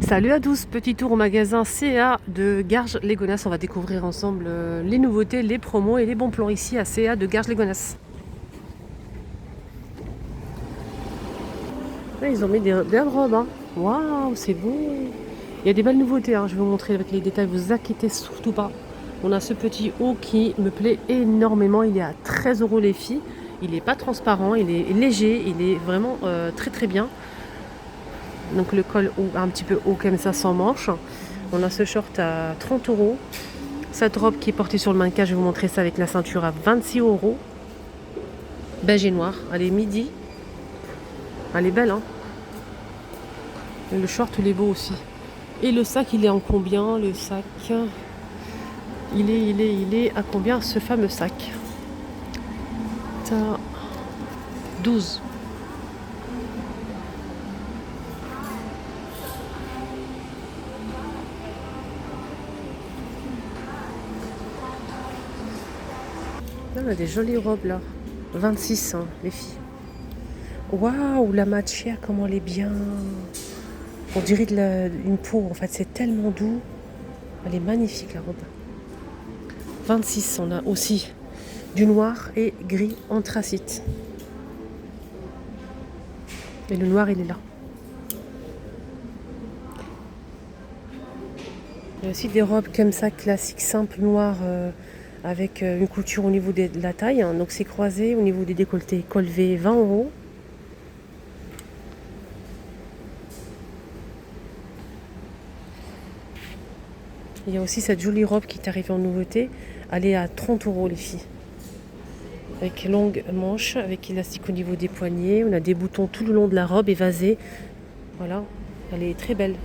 Salut à tous, petit tour au magasin CA de Garges-les-Gonesse. On va découvrir ensemble les nouveautés, les promos et les bons plans ici à CA de Garges-les-Gonesse. Là, ils ont mis des belles robes, hein. Waouh, c'est beau. Il y a des belles nouveautés, hein. Je vais vous montrer avec les détails, vous inquiétez surtout pas. On a ce petit haut qui me plaît énormément. Il est à 13 € les filles. Il n'est pas transparent, il est léger, il est vraiment très très bien. Donc le col haut, un petit peu haut comme ça, sans manches. On a ce short à 30 €. Cette robe qui est portée sur le mannequin, je vais vous montrer ça avec la ceinture à 26 €. Beige et noir. Elle est midi. Elle est belle, hein. Et le short, il est beau aussi. Et le sac, il est en combien? Le sac, il est à combien ce fameux sac? T'as 12. Là, on a des jolies robes là. 26, hein, les filles. Waouh, la matière, comment elle est bien. On dirait une peau, en fait, c'est tellement doux. Elle est magnifique, la robe. 26, on a aussi du noir et gris anthracite. Et le noir, il est là. Il y a aussi des robes comme ça, classiques, simples, noires, avec une couture au niveau de la taille. Hein. Donc c'est croisé au niveau des décolletés. Col V, 20 €. Il y a aussi cette jolie robe qui est arrivée en nouveauté. Elle est à 30 € les filles. Avec longue manche, avec élastique au niveau des poignets. On a des boutons tout le long de la robe évasés. Voilà, elle est très belle.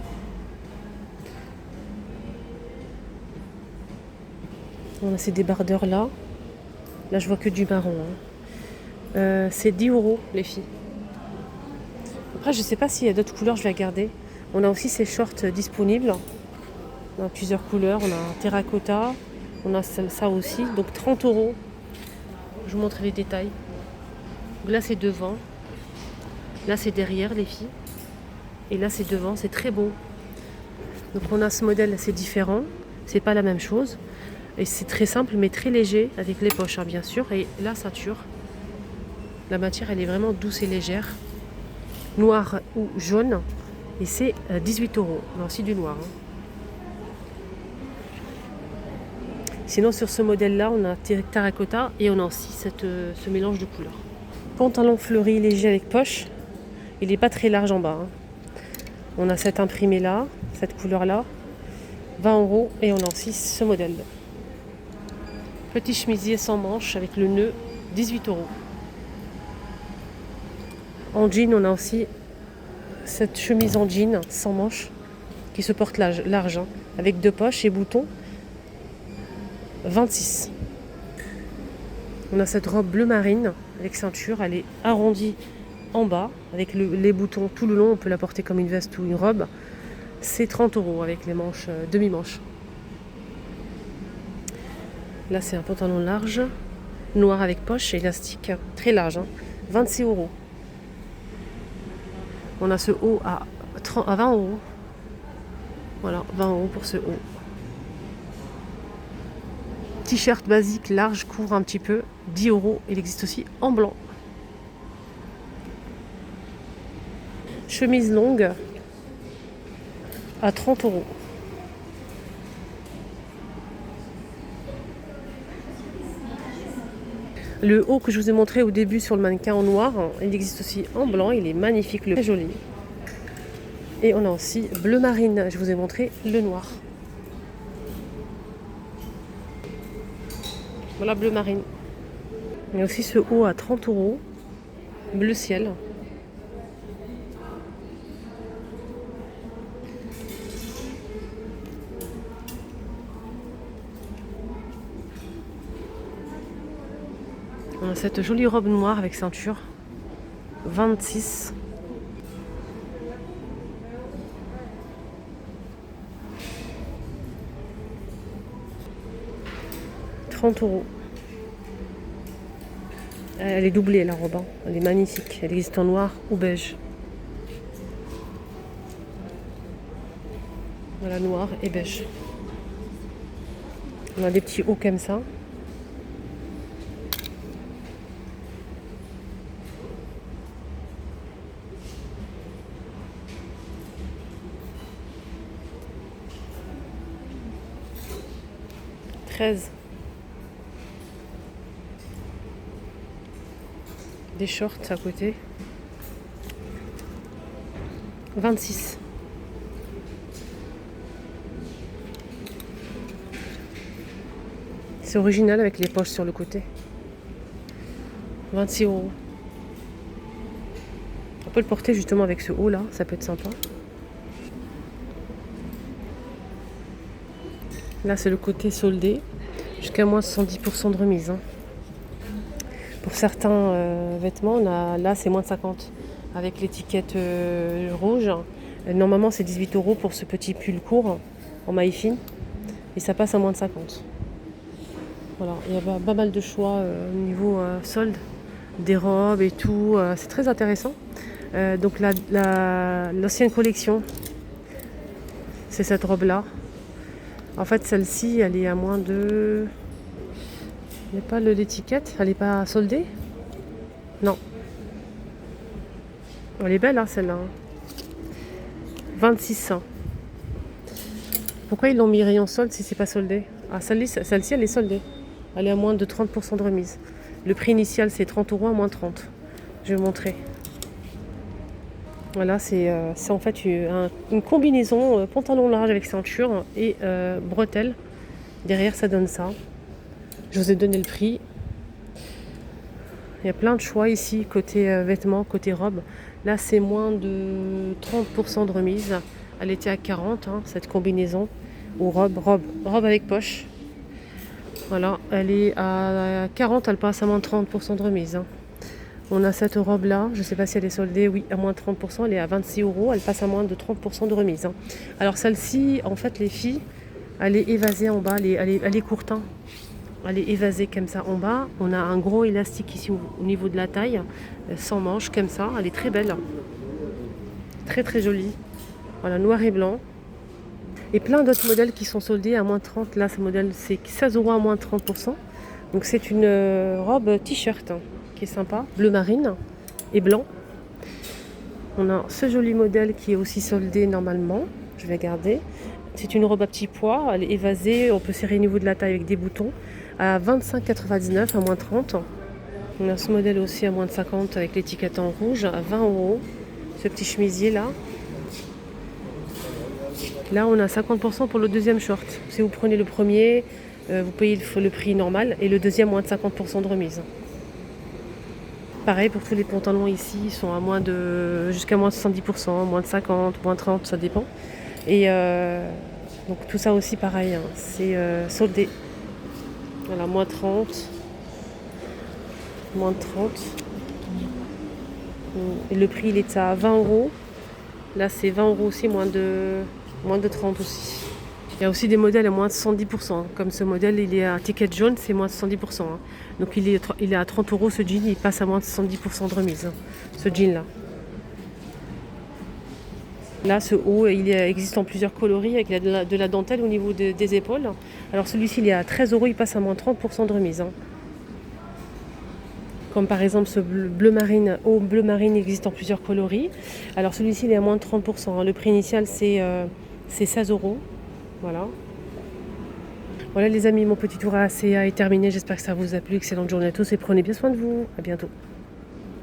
On a ces débardeurs là. Là, je vois que du marron. Hein. C'est 10 € les filles. Après, je ne sais pas s'il y a d'autres couleurs, je vais regarder. On a aussi ces shorts disponibles. On a plusieurs couleurs. On a terracotta. On a ça aussi. Donc 30 €. Je vous montre les détails. Donc là, c'est devant. Là, c'est derrière les filles. Et là, c'est devant. C'est très beau. Donc on a ce modèle assez différent. C'est pas la même chose. Et c'est très simple mais très léger avec les poches, hein, bien sûr. Et la ceinture. La matière, elle est vraiment douce et légère. Noir ou jaune. Et c'est 18 €. On a aussi du noir. Hein. Sinon, sur ce modèle-là, on a terracotta et on a aussi ce mélange de couleurs. Pantalon fleuri léger avec poche. Il n'est pas très large en bas. Hein. On a cet imprimé-là, cette couleur-là. 20 € et on a aussi ce modèle. Petit chemisier sans manches avec le nœud, 18 €. En jean, on a aussi cette chemise en jean sans manches qui se porte large hein, avec 2 poches et boutons, 26. On a cette robe bleu marine avec ceinture, elle est arrondie en bas avec les boutons tout le long, on peut la porter comme une veste ou une robe. C'est 30 € avec les manches, demi-manches. Là, c'est un pantalon large, noir avec poche et élastique, très large, hein, 26 €. On a ce haut à 20 €. Voilà, 20 € pour ce haut. T-shirt basique, large, court un petit peu, 10 €. Il existe aussi en blanc. Chemise longue à 30 €. Le haut que je vous ai montré au début sur le mannequin en noir, il existe aussi en blanc. Il est magnifique, très joli. Et on a aussi bleu marine. Je vous ai montré le noir. Voilà, bleu marine. Il y a aussi ce haut à 30 €, bleu ciel. On a cette jolie robe noire avec ceinture, 26. €30. Elle est doublée la robe, hein. Elle est magnifique. Elle existe en noir ou beige. Voilà, noir et beige. On a des petits hauts comme ça. Des shorts à côté. 26. C'est original avec les poches sur le côté. 26 €. On peut le porter justement avec ce haut là, ça peut être sympa. Là c'est le côté soldé, jusqu'à moins 70% de remise. Pour certains vêtements, là c'est moins de 50 avec l'étiquette rouge. Normalement c'est 18 € pour ce petit pull court en maille fine et ça passe à moins de 50. Voilà, il y a pas mal de choix au niveau solde, des robes et tout, c'est très intéressant. Donc l'ancienne collection, c'est cette robe là. En fait celle-ci elle est à moins de... Il n'y a pas l'étiquette, elle n'est pas soldée. Non. Elle est belle celle-là. 26 €. Pourquoi ils l'ont mis rayon solde si c'est pas soldé? Ah, celle-ci elle est soldée. Elle est à moins de 30% de remise. Le prix initial c'est 30 € à moins 30. Je vais vous montrer. Voilà, c'est en fait une combinaison pantalon large avec ceinture et bretelles. Derrière ça donne ça. Je vous ai donné le prix. Il y a plein de choix ici, côté vêtements, côté robe. Là, c'est moins de 30% de remise. Elle était à 40, cette combinaison. Ou robe avec poche. Voilà, elle est à 40, elle passe à moins de 30% de remise. On a cette robe-là, je ne sais pas si elle est soldée, oui, à moins de 30%. Elle est à 26 €, elle passe à moins de 30% de remise. Alors celle-ci, en fait, les filles, elle est évasée en bas, elle est courte. Elle est évasée comme ça en bas. On a un gros élastique ici au niveau de la taille, sans manches comme ça. Elle est très belle, très très jolie. Voilà, noir et blanc. Et plein d'autres modèles qui sont soldés à moins 30. Là, ce modèle, c'est 16 € à moins 30%. Donc c'est une robe t-shirt qui est sympa, bleu marine et blanc. On a ce joli modèle qui est aussi soldé normalement. Je vais garder. C'est une robe à petits pois, elle est évasée. On peut serrer au niveau de la taille avec des boutons. À 25,99 à moins 30. On a ce modèle aussi à moins de 50 avec l'étiquette en rouge à 20 €. Ce petit chemisier là. Là on a 50% pour le deuxième short. Si vous prenez le premier, vous payez le prix normal et le deuxième moins de 50% de remise. Pareil pour tous les pantalons ici, ils sont à jusqu'à moins de 70%, moins de 50, moins de 30, ça dépend. Et donc tout ça aussi pareil, c'est soldé. Voilà, moins 30. Moins de 30. Et le prix il est à 20 €. Là c'est 20 € aussi, moins de 30 aussi. Il y a aussi des modèles à moins de 70%. Comme ce modèle, il est à ticket jaune, c'est moins de 70%. Donc il est à 30 € ce jean, il passe à moins de 70% de remise. Ce jean là. Là, ce haut, il existe en plusieurs coloris avec de la dentelle au niveau des épaules. Alors celui-ci, il est à 13 €, il passe à moins de 30% de remise. Comme par exemple ce bleu marine, haut bleu marine, il existe en plusieurs coloris. Alors celui-ci, il est à moins de 30%. Le prix initial, c'est 16 €. Voilà. Voilà les amis, mon petit tour à ACA est terminé. J'espère que ça vous a plu. Excellente journée à tous et prenez bien soin de vous. À bientôt.